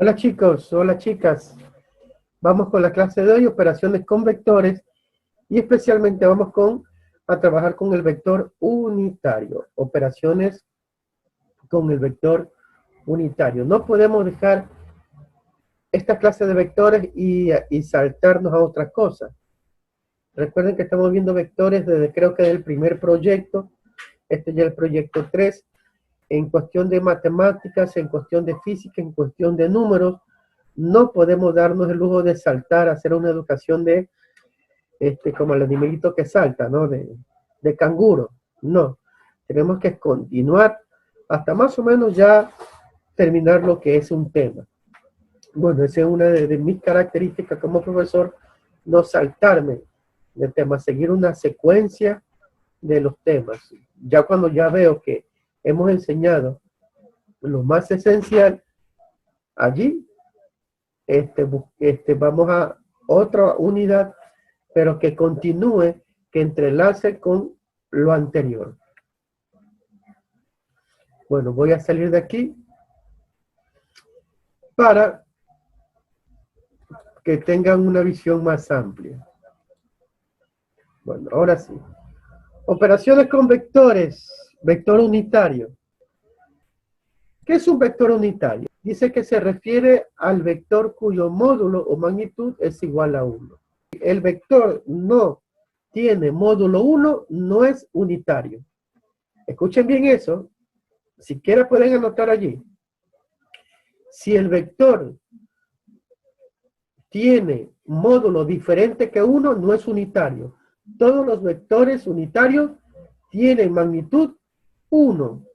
Hola chicos, hola chicas. Vamos con la clase de hoy, operaciones con vectores, y especialmente a trabajar con el vector unitario, operaciones con el vector unitario. No podemos dejar esta clase de vectores y saltarnos a otras cosas. Recuerden que estamos viendo vectores desde creo que del primer proyecto, este ya es el proyecto 3, en cuestión de matemáticas, en cuestión de física, en cuestión de números. No podemos darnos el lujo de saltar, hacer una educación como el animalito que salta, ¿no? De canguro. No. Tenemos que continuar hasta más o menos ya terminar lo que es un tema. Bueno, esa es una de mis características como profesor, no saltarme de temas, seguir una secuencia de los temas. Ya cuando ya veo que hemos enseñado lo más esencial, allí vamos a otra unidad, pero que continúe, que entrelace con lo anterior. Bueno, voy a salir de aquí para que tengan una visión más amplia. Bueno, ahora sí. Operaciones con vectores, vector unitario. ¿Qué es un vector unitario? Dice que se refiere al vector cuyo módulo o magnitud es igual a 1. El vector no tiene módulo 1, no es unitario. Escuchen bien eso. Siquiera pueden anotar allí. Si el vector tiene módulo diferente que 1, no es unitario. Todos los vectores unitarios tienen magnitud 1.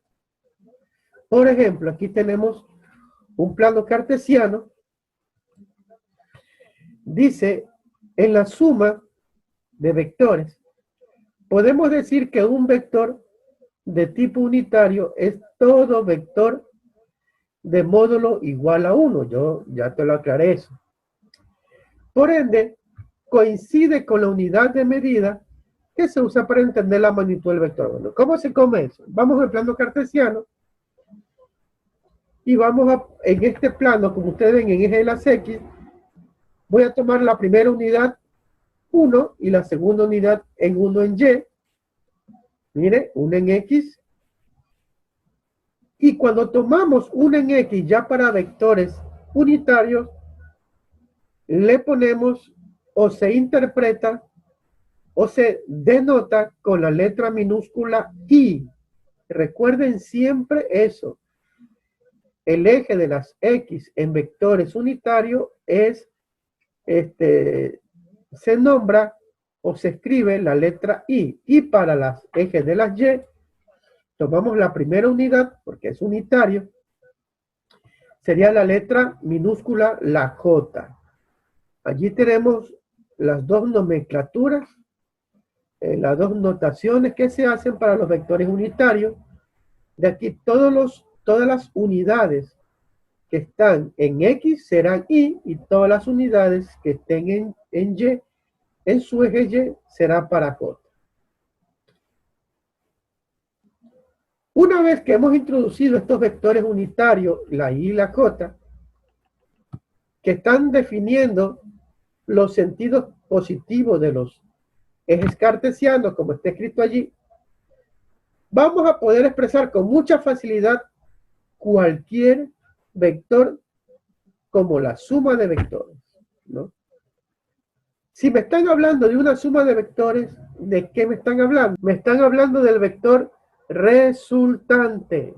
Por ejemplo, aquí tenemos un plano cartesiano. Dice, en la suma de vectores, podemos decir que un vector de tipo unitario es todo vector de módulo igual a 1. Yo ya te lo aclaré eso. Por ende, coincide con la unidad de medida que se usa para entender la magnitud del vector. Bueno, ¿cómo se come eso? Vamos al plano cartesiano y en este plano, como ustedes ven en eje de las X, voy a tomar la primera unidad 1 y la segunda unidad en 1 en Y. Mire, 1 en X. Y cuando tomamos 1 en X ya para vectores unitarios, le ponemos o se interpreta o se denota con la letra minúscula I. Recuerden siempre eso. El eje de las X en vectores unitarios se nombra o se escribe la letra I. Y para los ejes de las Y, tomamos la primera unidad, porque es unitario, sería la letra minúscula, la J. Allí tenemos las dos nomenclaturas, las dos notaciones que se hacen para los vectores unitarios. De aquí todas las unidades que están en X serán Y, y todas las unidades que estén en Y, en su eje Y, será para J. Una vez que hemos introducido estos vectores unitarios, la Y y la J, que están definiendo los sentidos positivos de los ejes cartesianos, como está escrito allí, vamos a poder expresar con mucha facilidad cualquier vector como la suma de vectores, ¿no? Si me están hablando de una suma de vectores, ¿de qué me están hablando? Me están hablando del vector resultante.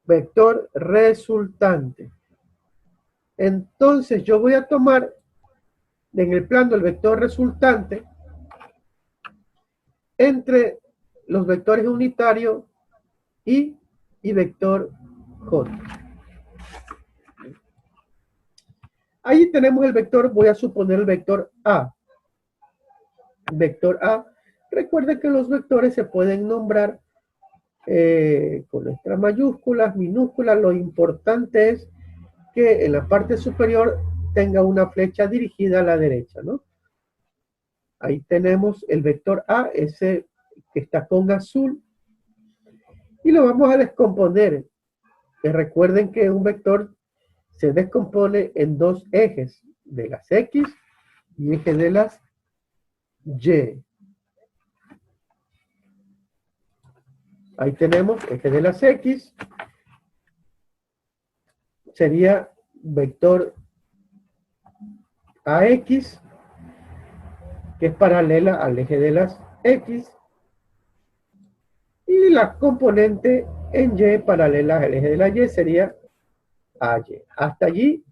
Vector resultante. Entonces yo voy a tomar en el plano el vector resultante entre los vectores unitarios y vector J. Ahí tenemos el vector, voy a suponer el vector A. Vector A. Recuerden que los vectores se pueden nombrar con letras mayúsculas, minúsculas. Lo importante es que en la parte superior tenga una flecha dirigida a la derecha, ¿no? Ahí tenemos el vector A, ese que está con azul, y lo vamos a descomponer. Recuerden que un vector se descompone en dos ejes, de las X y eje de las Y. Ahí tenemos eje de las X, sería vector AX, que es paralela al eje de las X, y la componente en Y paralela al eje de la Y sería AY. Hasta allí,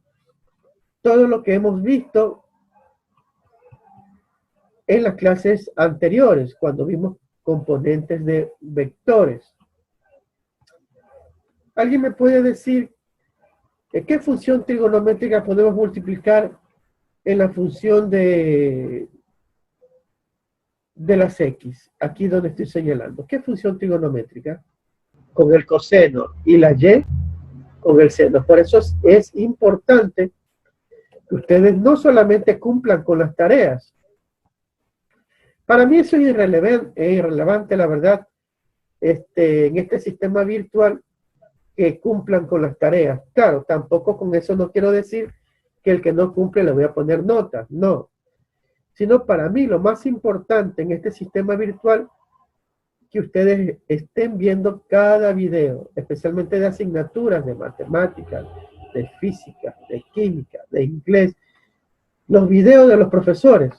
todo lo que hemos visto en las clases anteriores, cuando vimos componentes de vectores. ¿Alguien me puede decir qué función trigonométrica podemos multiplicar en la función de las X? Aquí donde estoy señalando. ¿Qué función trigonométrica? Con el coseno, y la Y con el seno. Por eso es importante que ustedes no solamente cumplan con las tareas. Para mí eso es irrelevante, la verdad, en este sistema virtual, que cumplan con las tareas. Claro, tampoco con eso no quiero decir que el que no cumple le voy a poner notas, no. Sino para mí lo más importante en este sistema virtual, que ustedes estén viendo cada video, especialmente de asignaturas de matemáticas, de física, de química, de inglés, los videos de los profesores.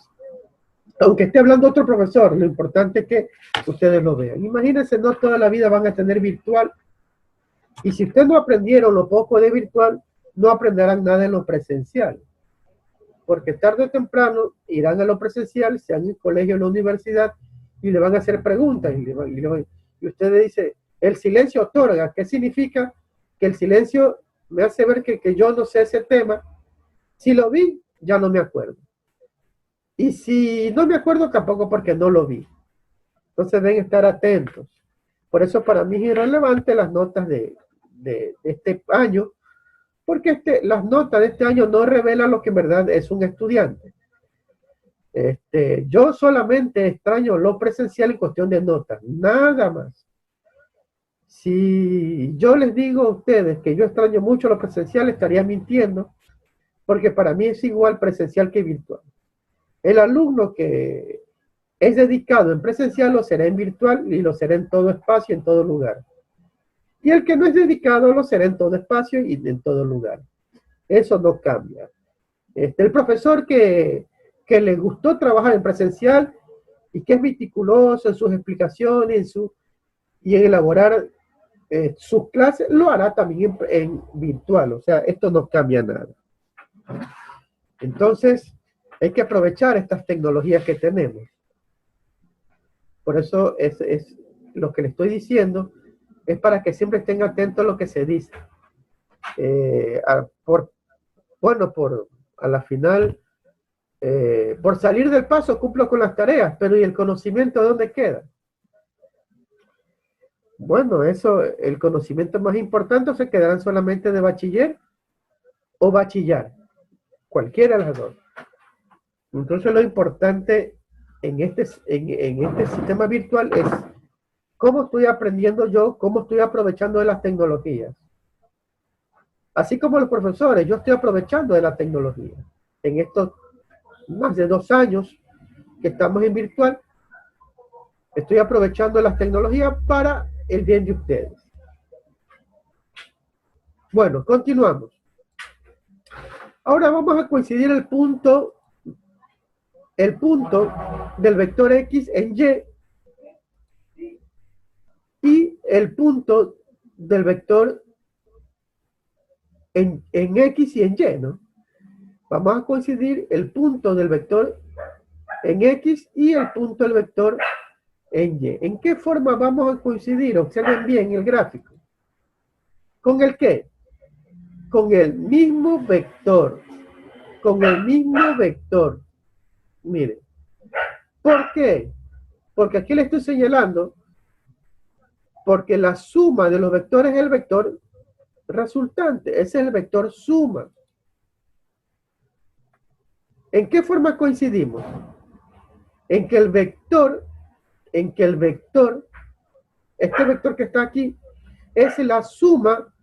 Aunque esté hablando otro profesor, lo importante es que ustedes lo vean. Imagínense, no toda la vida van a tener virtual. Y si ustedes no aprendieron lo poco de virtual, no aprenderán nada en lo presencial. Porque tarde o temprano irán a lo presencial, sean en el colegio o en la universidad, y le van a hacer preguntas. Y usted dice, el silencio otorga. ¿Qué significa? Que el silencio me hace ver que yo no sé ese tema. Si lo vi, ya no me acuerdo. Y si no me acuerdo, tampoco, porque no lo vi. Entonces deben estar atentos. Por eso para mí es irrelevante las notas de este año, porque las notas de este año no revelan lo que en verdad es un estudiante. Yo solamente extraño lo presencial en cuestión de notas, nada más. Si yo les digo a ustedes que yo extraño mucho lo presencial, estaría mintiendo, porque para mí es igual presencial que virtual. El alumno que es dedicado en presencial lo será en virtual, y lo será en todo espacio, en todo lugar. Y el que no es dedicado lo será en todo espacio y en todo lugar. Eso no cambia. El profesor que le gustó trabajar en presencial y que es meticuloso en sus explicaciones y en elaborar sus clases, lo hará también en virtual. O sea, esto no cambia nada. Entonces, hay que aprovechar estas tecnologías que tenemos. Por eso es lo que le estoy diciendo, es para que siempre estén atentos a lo que se dice. A la final, por salir del paso cumplo con las tareas, pero ¿y el conocimiento dónde queda? Bueno, el conocimiento más importante se quedarán solamente de bachiller o bachiller, cualquiera de las dos. Entonces lo importante en este sistema virtual es cómo estoy aprendiendo yo, cómo estoy aprovechando de las tecnologías. Así como los profesores, yo estoy aprovechando de la tecnología. En estos más de 2 años que estamos en virtual, estoy aprovechando las tecnologías para el bien de ustedes. Bueno, continuamos. Ahora vamos a coincidir el punto del vector X en Y el punto del vector en X y en Y, ¿no? Vamos a coincidir el punto del vector en X y el punto del vector en Y. ¿En qué forma vamos a coincidir? Observen bien el gráfico. ¿Con el qué? Con el mismo vector. Con el mismo vector. Miren. ¿Por qué? Porque aquí le estoy señalando, porque la suma de los vectores es el vector resultante. Ese es el vector suma. ¿En qué forma coincidimos? En que el vector, este vector que está aquí, es la suma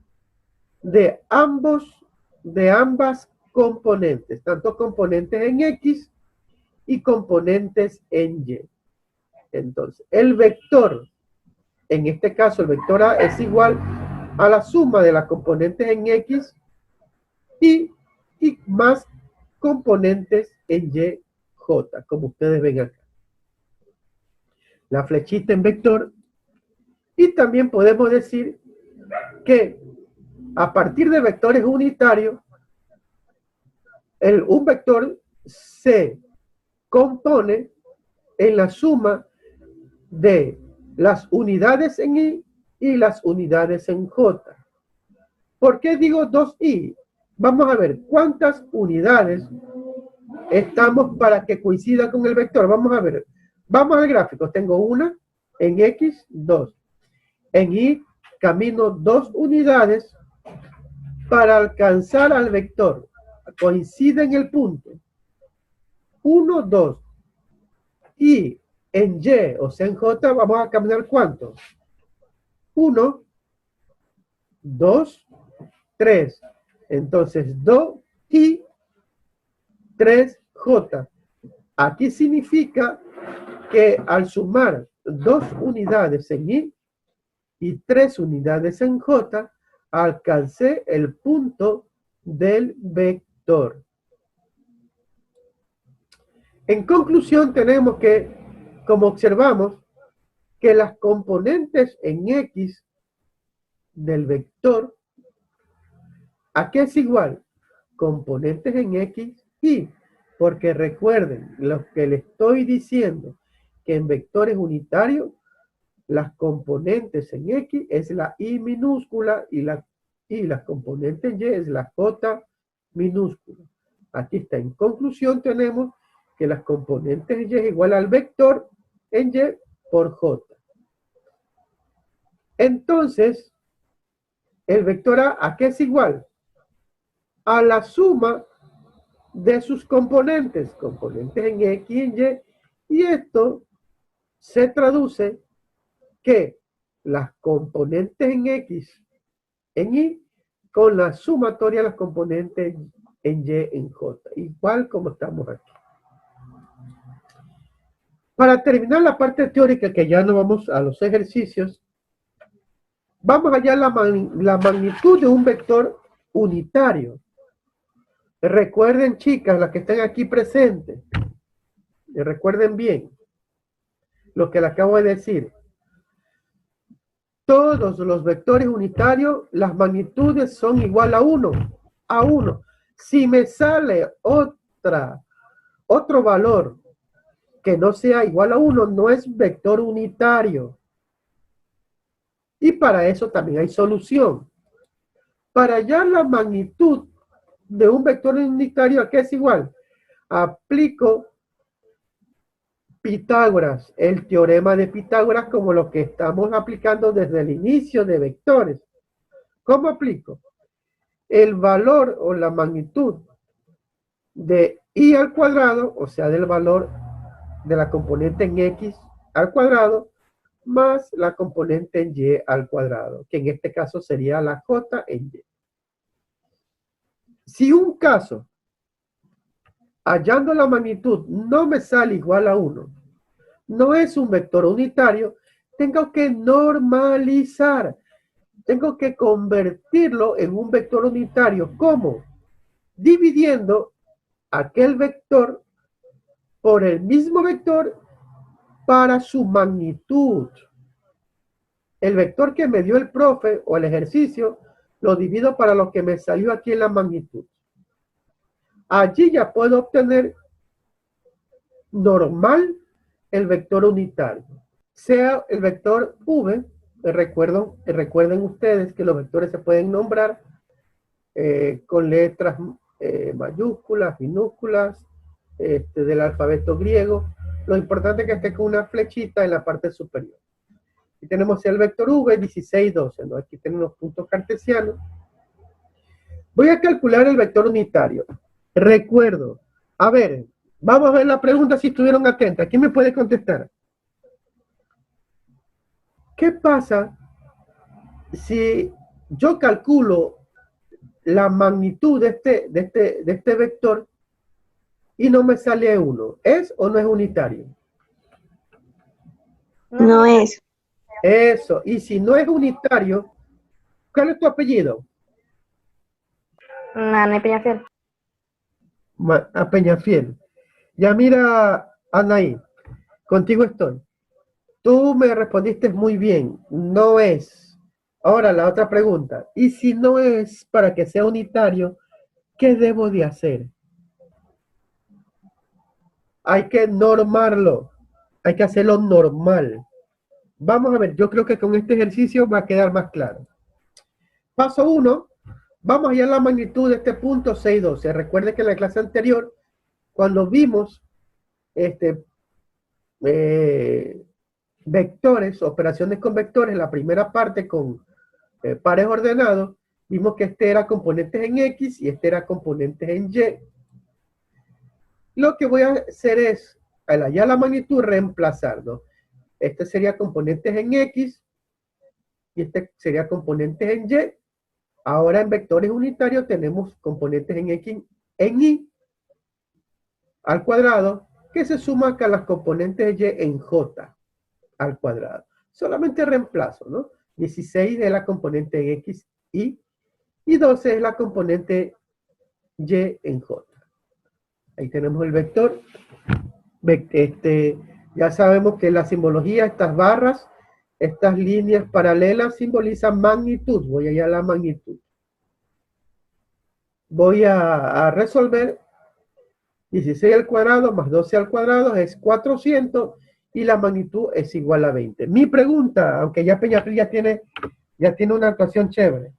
de ambos de ambas componentes, tanto componentes en X y componentes en Y. Entonces, el vector, en este caso el vector A es igual a la suma de las componentes en X y más componentes en Y, J, como ustedes ven acá. La flechita en vector. Y también podemos decir que a partir de vectores unitarios, un vector se compone en la suma de las unidades en I y las unidades en J. ¿Por qué digo 2I? Vamos a ver cuántas unidades estamos para que coincida con el vector. Vamos a ver. Vamos al gráfico. Tengo una, en X, 2. En Y camino 2 unidades para alcanzar al vector. Coincide en el punto 1, 2. Y en Y, o sea en J, vamos a caminar ¿cuánto? 1, 2, 3. Entonces 2 y 3J. Aquí significa que al sumar 2 unidades en Y y 3 unidades en J, alcancé el punto del vector. En conclusión, tenemos que, como observamos, que las componentes en X del vector, ¿a qué es igual? Componentes en X y, porque recuerden lo que les estoy diciendo, que en vectores unitarios, las componentes en X es la I minúscula y las componentes en Y es la J minúscula. Aquí está. En conclusión tenemos que las componentes en Y es igual al vector en Y por J. Entonces, el vector ¿a qué es igual? A la suma de sus componentes en X y en Y, y esto se traduce que las componentes en X en Y con la sumatoria de las componentes en Y en J, igual como estamos aquí. Para terminar la parte teórica, que ya no vamos a los ejercicios, vamos allá a la magnitud de un vector unitario. Recuerden, chicas, las que están aquí presentes, recuerden bien lo que les acabo de decir. Todos los vectores unitarios, las magnitudes son igual a 1. A 1. Si me sale otro valor que no sea igual a 1, no es vector unitario. Y para eso también hay solución. Para hallar la magnitud de un vector unitario, ¿a qué es igual? Aplico Pitágoras, el teorema de Pitágoras, como lo que estamos aplicando desde el inicio de vectores. ¿Cómo aplico? El valor o la magnitud de I al cuadrado, o sea, del valor de la componente en X al cuadrado, más la componente en Y al cuadrado, que en este caso sería la J en Y. Si un caso, hallando la magnitud, no me sale igual a 1, no es un vector unitario, tengo que normalizar, tengo que convertirlo en un vector unitario. ¿Cómo? Dividiendo aquel vector por el mismo vector para su magnitud. El vector que me dio el profe o el ejercicio, lo divido para lo que me salió aquí en la magnitud. Allí ya puedo obtener normal el vector unitario. Sea el vector V, recuerden ustedes que los vectores se pueden nombrar con letras mayúsculas, minúsculas, del alfabeto griego. Lo importante es que esté con una flechita en la parte superior. Y tenemos el vector V, 16, 12, ¿no? Aquí tenemos puntos cartesianos. Voy a calcular el vector unitario. Recuerdo. A ver, vamos a ver la pregunta si estuvieron atentas. ¿Quién me puede contestar? ¿Qué pasa si yo calculo la magnitud de este vector y no me sale 1. ¿Es o no es unitario? No es. Eso. Y si no es unitario, ¿cuál es tu apellido? Ana Peñafiel. A Peñafiel. Ya mira, Anaí, contigo estoy. Tú me respondiste muy bien. No es. Ahora la otra pregunta. ¿Y si no es para que sea unitario, qué debo de hacer? Hay que normarlo. Hay que hacerlo normal. Vamos a ver, yo creo que con este ejercicio va a quedar más claro. Paso 1, vamos a hallar la magnitud de este punto 612. Recuerde que en la clase anterior, cuando vimos vectores, operaciones con vectores, la primera parte con pares ordenados, vimos que este era componentes en X y este era componentes en Y. Lo que voy a hacer es, al hallar la magnitud, reemplazarlo. Este sería componentes en X y este sería componentes en Y. Ahora en vectores unitarios tenemos componentes en X en Y al cuadrado que se suma a las componentes de Y en J al cuadrado. Solamente reemplazo, ¿no? 16 es la componente en X y 12 es la componente Y en J. Ahí tenemos el vector. Ya sabemos que la simbología, estas barras, estas líneas paralelas simbolizan magnitud. Voy allá a la magnitud. Voy a resolver 16 al cuadrado más 12 al cuadrado es 400 y la magnitud es igual a 20. Mi pregunta, aunque ya Peñafil ya tiene una actuación chévere.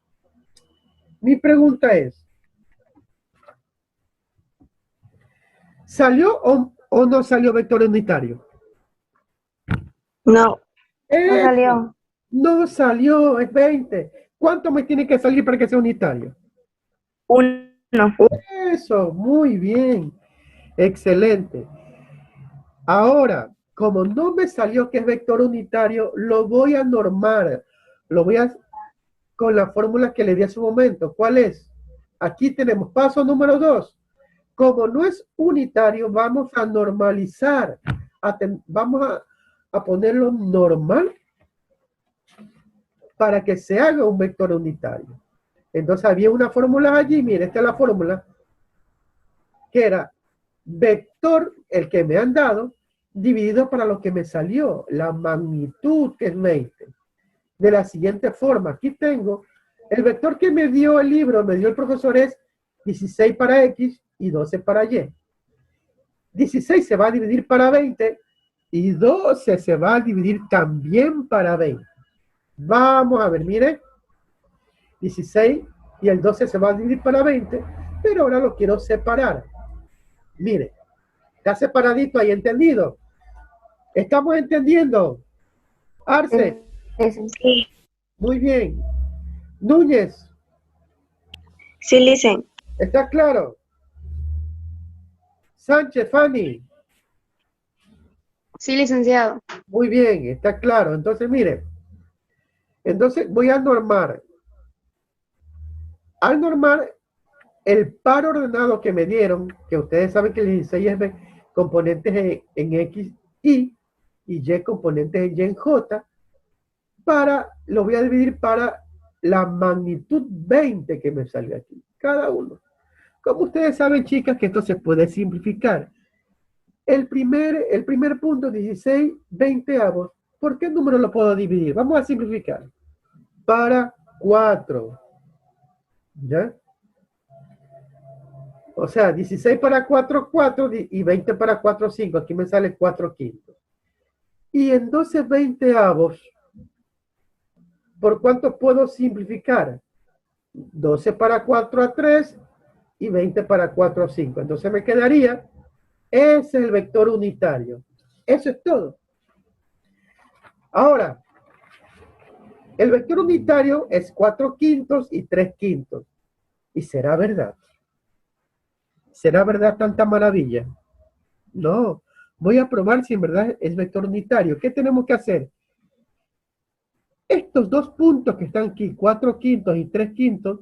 Mi pregunta es, ¿salió o no salió vector unitario? No. No salió. No salió, es 20. ¿Cuánto me tiene que salir para que sea unitario? 1. Eso, muy bien. Excelente. Ahora, como no me salió que es vector unitario, lo voy a normar. Lo voy a con la fórmula que le di hace un momento. ¿Cuál es? Aquí tenemos paso número 2. Como no es unitario, vamos a normalizar. Vamos a ponerlo normal para que se haga un vector unitario. Entonces había una fórmula allí, mire, esta es la fórmula, que era vector, el que me han dado, dividido para lo que me salió, la magnitud que es 20. De la siguiente forma, aquí tengo, el vector que me dio el libro, me dio el profesor es 16 para X y 12 para Y. 16 se va a dividir para 20 y 12 se va a dividir también para 20. Vamos a ver, mire, 16 y el 12 se va a dividir para 20, pero ahora lo quiero separar. Mire, está separadito ahí, ¿entendido? ¿Estamos entendiendo? Arce. Sí. Muy bien. Núñez. Sí, listen. ¿Está claro? Sánchez, Fanny. Sí, licenciado. Muy bien, está claro. Entonces, mire. Entonces voy a normar. Al normar, el par ordenado que me dieron, que ustedes saben que el 16 es componentes en X y Y componentes en Y en J, lo voy a dividir para la magnitud 20 que me salga aquí, cada uno. Como ustedes saben, chicas, que esto se puede simplificar. El primer punto, 16 20avos, ¿por qué número lo puedo dividir? Vamos a simplificar. Para 4. ¿Ya? O sea, 16 para 4, 4 y 20 para 4, 5. Aquí me sale 4 quintos. Y en 12 20avos, ¿por cuánto puedo simplificar? 12 para 4 a 3 y 20 para 4 a 5. Entonces me quedaría, ese es el vector unitario. Eso es todo. Ahora, el vector unitario es 4 quintos y 3 quintos. ¿Y será verdad? ¿Será verdad tanta maravilla? No. Voy a probar si en verdad es vector unitario. ¿Qué tenemos que hacer? Estos dos puntos que están aquí, 4 quintos y 3 quintos,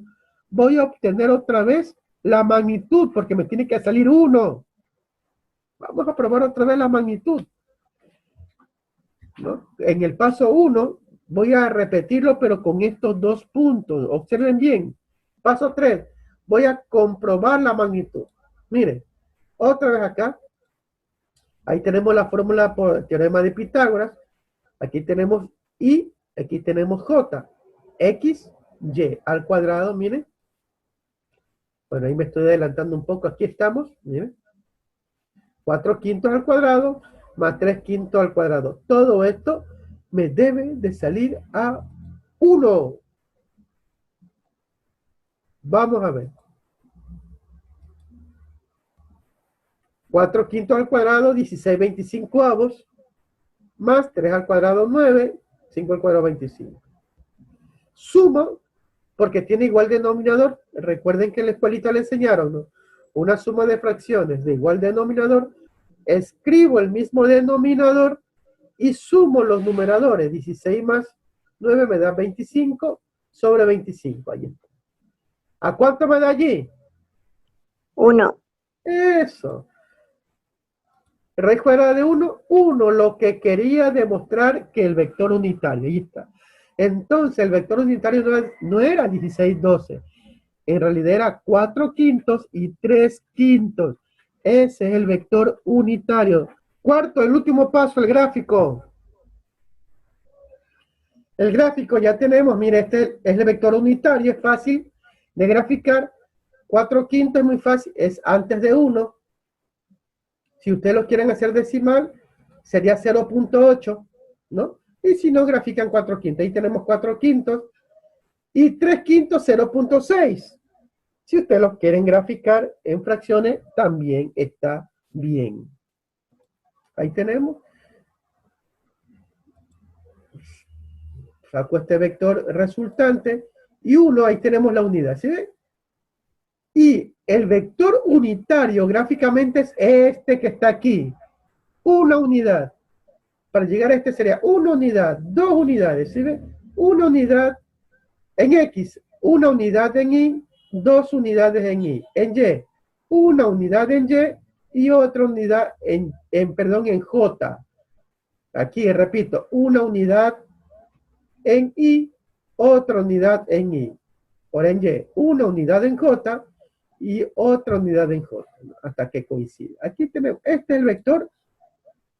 voy a obtener otra vez la magnitud, porque me tiene que salir 1. Vamos a probar otra vez la magnitud, ¿no? En el paso 1 voy a repetirlo, pero con estos 2 puntos. Observen bien. Paso 3, voy a comprobar la magnitud. Miren, otra vez acá. Ahí tenemos la fórmula por teorema de Pitágoras. Aquí tenemos I, aquí tenemos J. X, Y al cuadrado, miren. Bueno, ahí me estoy adelantando un poco. Aquí estamos, miren. 4 quintos al cuadrado más 3 quintos al cuadrado. Todo esto me debe de salir a 1. Vamos a ver. 4 quintos al cuadrado, 16 25avos, más 3 al cuadrado, 9, 5 al cuadrado, 25. Sumo, porque tiene igual denominador. Recuerden que en la escuelita le enseñaron, ¿no? Una suma de fracciones de igual denominador. Escribo el mismo denominador y sumo los numeradores. 16 más 9 me da 25 sobre 25. Allí. ¿A cuánto me da allí? 1. Eso. Raíz cuadrada de 1, 1, lo que quería demostrar que el vector unitario. Ahí está. Entonces, el vector unitario no era 16, 12. En realidad era 4 quintos y 3 quintos. Ese es el vector unitario. Cuarto, el último paso, el gráfico. El gráfico ya tenemos, mire, este es el vector unitario, es fácil de graficar. 4 quintos es muy fácil, es antes de 1. Si ustedes lo quieren hacer decimal, sería 0.8, ¿no? Y si no, grafican 4 quintos. Ahí tenemos 4 quintos. Y 3 quintos, 0.6. Si ustedes lo quieren graficar en fracciones, también está bien. Ahí tenemos. Saco este vector resultante. Y 1, ahí tenemos la unidad. ¿Sí ven? Y el vector unitario gráficamente es este que está aquí. Una unidad. Para llegar a este sería una unidad, 2 unidades. ¿Sí ven? Una unidad en X, una unidad en Y, 2 unidades en Y. En Y, una unidad en Y y otra unidad en J. Aquí, repito, una unidad en Y, otra unidad en Y. Ahora en Y, una unidad en J y otra unidad en J, hasta que coincide. Aquí tenemos, este es el vector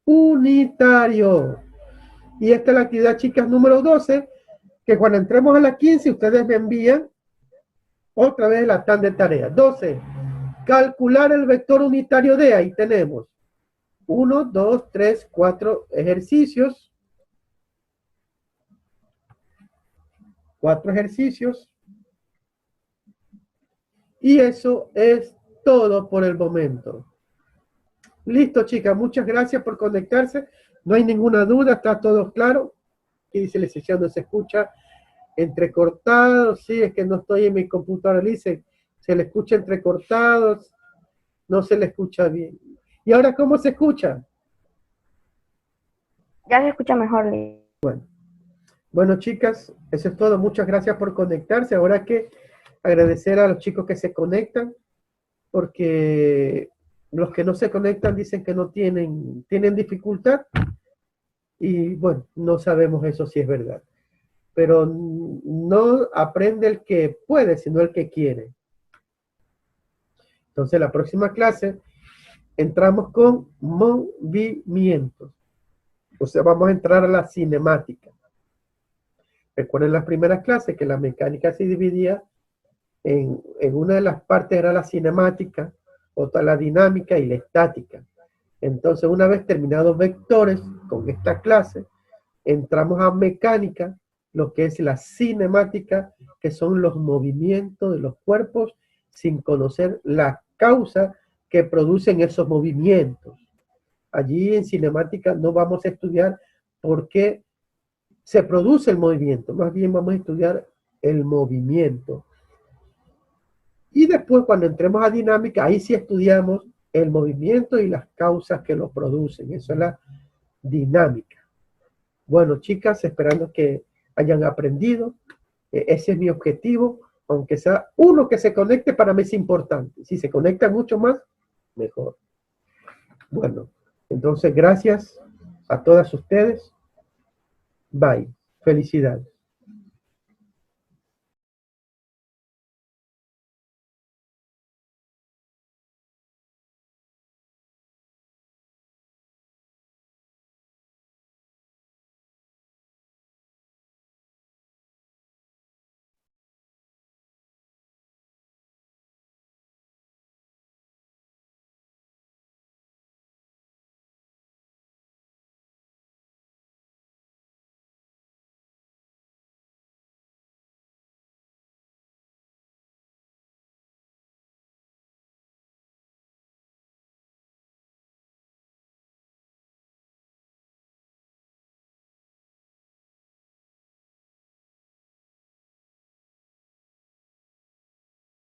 unitario. Y esta es la actividad, chicas, número 12, que cuando entremos a la 15, ustedes me envían otra vez la TAN de tarea. 12, calcular el vector unitario de, ahí tenemos 1, 2, 3, 4 ejercicios. 4 ejercicios. Y eso es todo por el momento. Listo, chicas, muchas gracias por conectarse. No hay ninguna duda, está todo claro. Aquí dice el licenciado, se escucha entrecortado. Sí, es que no estoy en mi computadora, dice, se le escucha entrecortados, no se le escucha bien. ¿Y ahora cómo se escucha? Ya se escucha mejor. Bueno, chicas, eso es todo. Muchas gracias por conectarse. Ahora hay que agradecer a los chicos que se conectan, porque los que no se conectan dicen que no tienen dificultad. Y bueno, no sabemos eso si es verdad. Pero no aprende el que puede, sino el que quiere. Entonces, la próxima clase entramos con movimientos. O sea, vamos a entrar a la cinemática. Recuerden las primeras clases que la mecánica se dividía en una de las partes era la cinemática, otra la dinámica y la estática. Entonces, una vez terminados vectores con esta clase, entramos a mecánica, lo que es la cinemática, que son los movimientos de los cuerpos sin conocer la causa que producen esos movimientos. Allí en cinemática no vamos a estudiar por qué se produce el movimiento, más bien vamos a estudiar el movimiento. Y después cuando entremos a dinámica, ahí sí estudiamos el movimiento y las causas que lo producen. Eso es la dinámica. Bueno, chicas, esperando que hayan aprendido. Ese es mi objetivo, aunque sea uno que se conecte, para mí es importante. Si se conecta mucho más, mejor. Bueno, entonces gracias a todas ustedes. Bye. Felicidades.